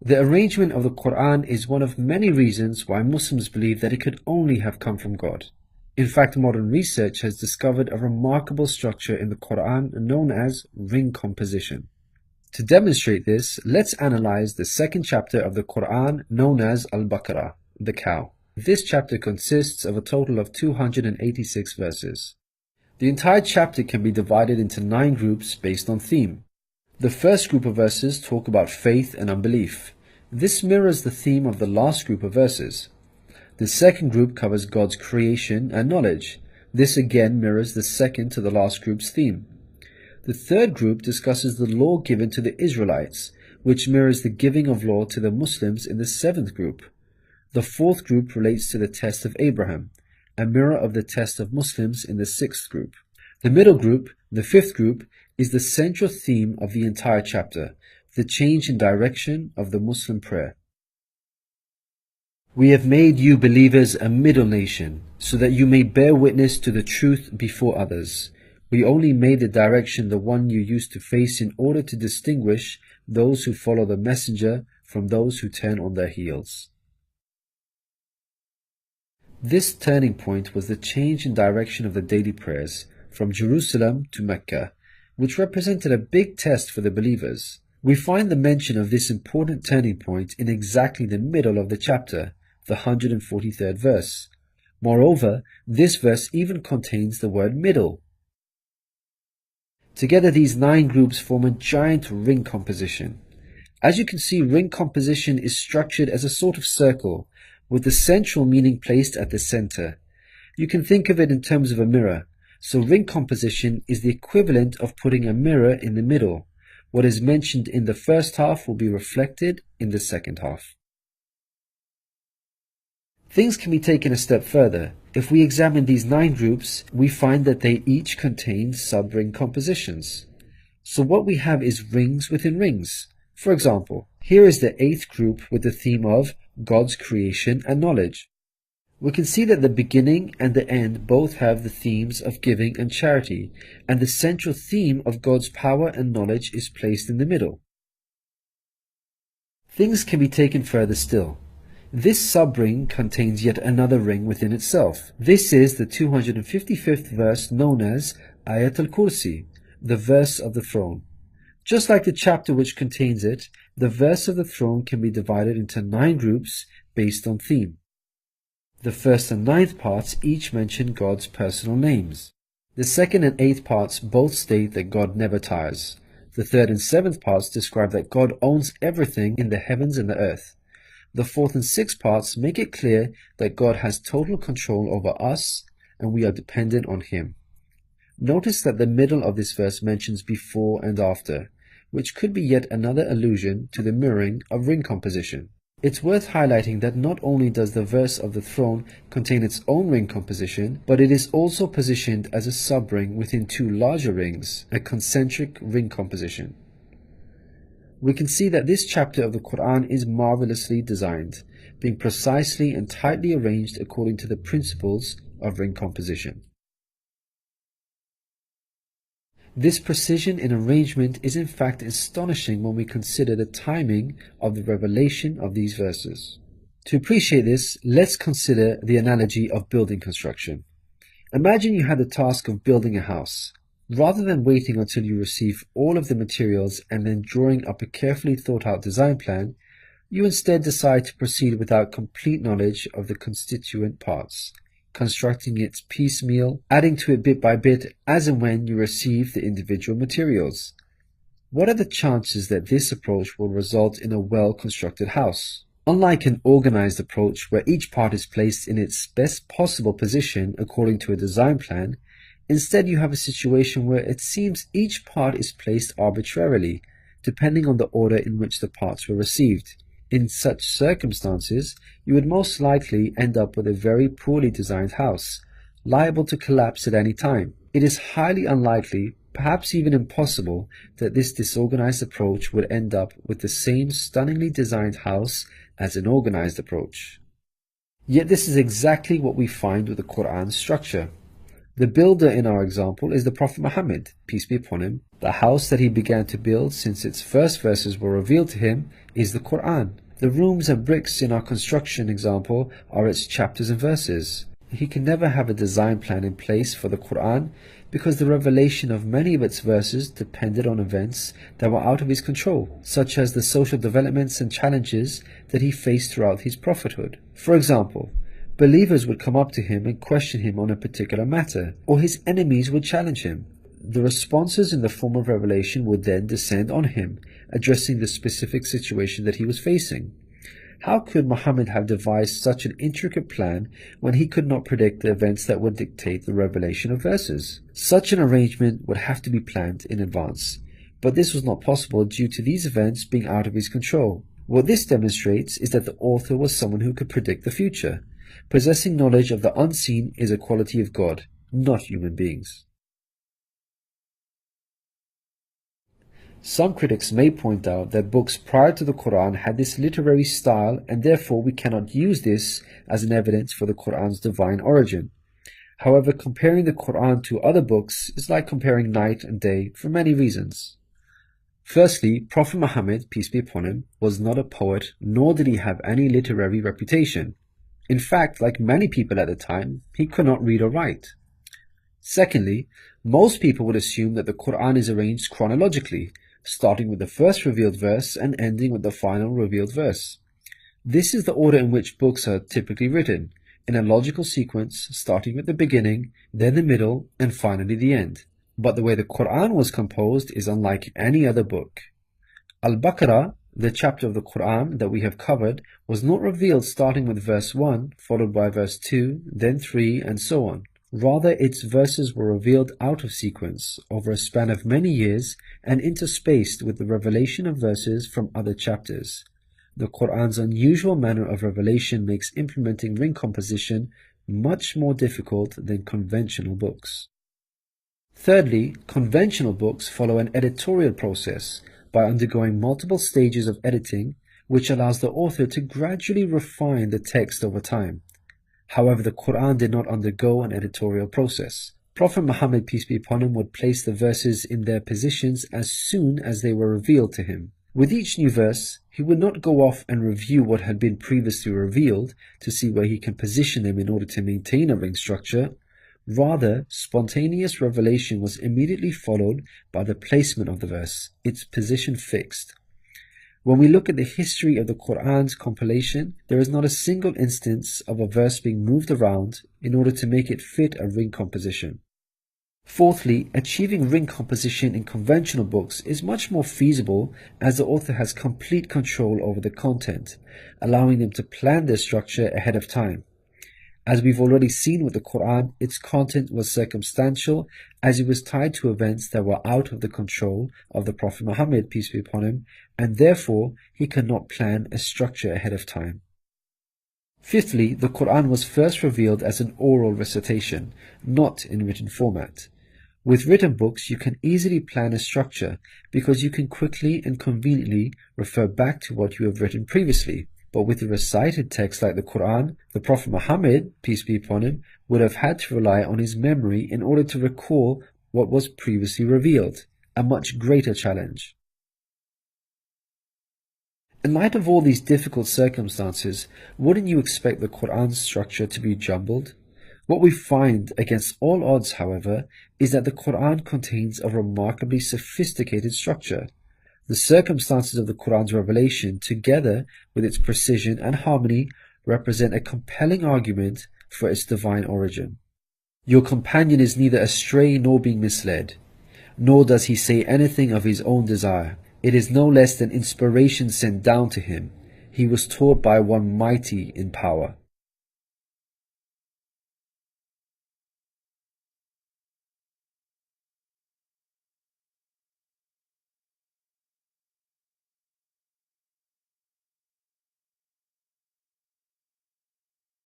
The arrangement of the Qur'an is one of many reasons why Muslims believe that it could only have come from God. In fact, modern research has discovered a remarkable structure in the Qur'an known as ring composition. To demonstrate this, let's analyze the second chapter of the Qur'an known as Al-Baqarah, the cow. This chapter consists of a total of 286 verses. The entire chapter can be divided into 9 groups based on theme. The first group of verses talk about faith and unbelief. This mirrors the theme of the last group of verses. The second group covers God's creation and knowledge. This again mirrors the second to the last group's theme. The third group discusses the law given to the Israelites, which mirrors the giving of law to the Muslims in the seventh group. The fourth group relates to the test of Abraham, a mirror of the test of Muslims in the sixth group. The middle group, the fifth group, is the central theme of the entire chapter, the change in direction of the Muslim prayer. We have made you believers a middle nation, so that you may bear witness to the truth before others. We only made the direction the one you used to face in order to distinguish those who follow the messenger from those who turn on their heels. This turning point was the change in direction of the daily prayers from Jerusalem to Mecca, which represented a big test for the believers. We find the mention of this important turning point in exactly the middle of the chapter, the 143rd verse. Moreover, this verse even contains the word middle. Together these 9 groups form a giant ring composition. As you can see, ring composition is structured as a sort of circle, with the central meaning placed at the center. You can think of it in terms of a mirror. So ring composition is the equivalent of putting a mirror in the middle. What is mentioned in the first half will be reflected in the second half. Things can be taken a step further. If we examine these 9 groups, we find that they each contain sub-ring compositions. So what we have is rings within rings. For example, here is the 8th group with the theme of God's creation and knowledge. We can see that the beginning and the end both have the themes of giving and charity, and the central theme of God's power and knowledge is placed in the middle. Things can be taken further still. This sub-ring contains yet another ring within itself. This is the 255th verse known as Ayat al-Kursi, the verse of the throne. Just like the chapter which contains it, the verse of the throne can be divided into 9 groups based on theme. The first and 9th parts each mention God's personal names. The 2nd and 8th parts both state that God never tires. The 3rd and 7th parts describe that God owns everything in the heavens and the earth. The 4th and 6th parts make it clear that God has total control over us and we are dependent on Him. Notice that the middle of this verse mentions before and after, which could be yet another allusion to the mirroring of ring composition. It's worth highlighting that not only does the verse of the throne contain its own ring composition, but it is also positioned as a sub-ring within 2 larger rings, a concentric ring composition. We can see that this chapter of the Qur'an is marvelously designed, being precisely and tightly arranged according to the principles of ring composition. This precision in arrangement is in fact astonishing when we consider the timing of the revelation of these verses. To appreciate this, let's consider the analogy of building construction. Imagine you had the task of building a house. Rather than waiting until you receive all of the materials and then drawing up a carefully thought out design plan, you instead decide to proceed without complete knowledge of the constituent parts, constructing it piecemeal, adding to it bit by bit as and when you receive the individual materials. What are the chances that this approach will result in a well-constructed house? Unlike an organized approach where each part is placed in its best possible position according to a design plan, instead you have a situation where it seems each part is placed arbitrarily, depending on the order in which the parts were received. In such circumstances, you would most likely end up with a very poorly designed house, liable to collapse at any time. It is highly unlikely, perhaps even impossible, that this disorganized approach would end up with the same stunningly designed house as an organized approach. Yet this is exactly what we find with the Qur'an's structure. The builder in our example is the Prophet Muhammad, peace be upon him. The house that he began to build since its first verses were revealed to him is the Qur'an. The rooms and bricks in our construction example are its chapters and verses. He can never have a design plan in place for the Qur'an because the revelation of many of its verses depended on events that were out of his control, such as the social developments and challenges that he faced throughout his prophethood. For example, believers would come up to him and question him on a particular matter, or his enemies would challenge him. The responses in the form of revelation would then descend on him, addressing the specific situation that he was facing. How could Muhammad have devised such an intricate plan when he could not predict the events that would dictate the revelation of verses? Such an arrangement would have to be planned in advance, but this was not possible due to these events being out of his control. What this demonstrates is that the author was someone who could predict the future. Possessing knowledge of the unseen is a quality of God, not human beings. Some critics may point out that books prior to the Qur'an had this literary style and therefore we cannot use this as an evidence for the Qur'an's divine origin. However, comparing the Qur'an to other books is like comparing night and day for many reasons. Firstly, Prophet Muhammad, peace be upon him, was not a poet nor did he have any literary reputation. In fact, like many people at the time, he could not read or write. Secondly, most people would assume that the Qur'an is arranged chronologically, starting with the first revealed verse and ending with the final revealed verse. This is the order in which books are typically written, in a logical sequence starting with the beginning, then the middle, and finally the end. But the way the Qur'an was composed is unlike any other book. Al-Baqarah, the chapter of the Qur'an that we have covered, was not revealed starting with verse 1, followed by verse 2, then 3, and so on. Rather, its verses were revealed out of sequence, over a span of many years, and interspaced with the revelation of verses from other chapters. The Qur'an's unusual manner of revelation makes implementing ring composition much more difficult than conventional books. Thirdly, conventional books follow an editorial process by undergoing multiple stages of editing, which allows the author to gradually refine the text over time. However, the Qur'an did not undergo an editorial process. Prophet Muhammad, peace be upon him, would place the verses in their positions as soon as they were revealed to him. With each new verse, he would not go off and review what had been previously revealed to see where he can position them in order to maintain a ring structure. Rather, spontaneous revelation was immediately followed by the placement of the verse, its position fixed. When we look at the history of the Qur'an's compilation, there is not a single instance of a verse being moved around in order to make it fit a ring composition. Fourthly, achieving ring composition in conventional books is much more feasible as the author has complete control over the content, allowing them to plan their structure ahead of time. As we've already seen with the Qur'an, its content was circumstantial as it was tied to events that were out of the control of the Prophet Muhammad, peace be upon him, and therefore he cannot plan a structure ahead of time. Fifthly, the Qur'an was first revealed as an oral recitation, not in written format. With written books, you can easily plan a structure because you can quickly and conveniently refer back to what you have written previously. But with a recited text like the Qur'an, the Prophet Muhammad, peace be upon him, would have had to rely on his memory in order to recall what was previously revealed, a much greater challenge. In light of all these difficult circumstances, wouldn't you expect the Qur'an's structure to be jumbled? What we find against all odds, however, is that the Qur'an contains a remarkably sophisticated structure. The circumstances of the Qur'an's revelation, together with its precision and harmony, represent a compelling argument for its divine origin. Your companion is neither astray nor being misled, nor does he say anything of his own desire. It is no less than inspiration sent down to him. He was taught by one mighty in power.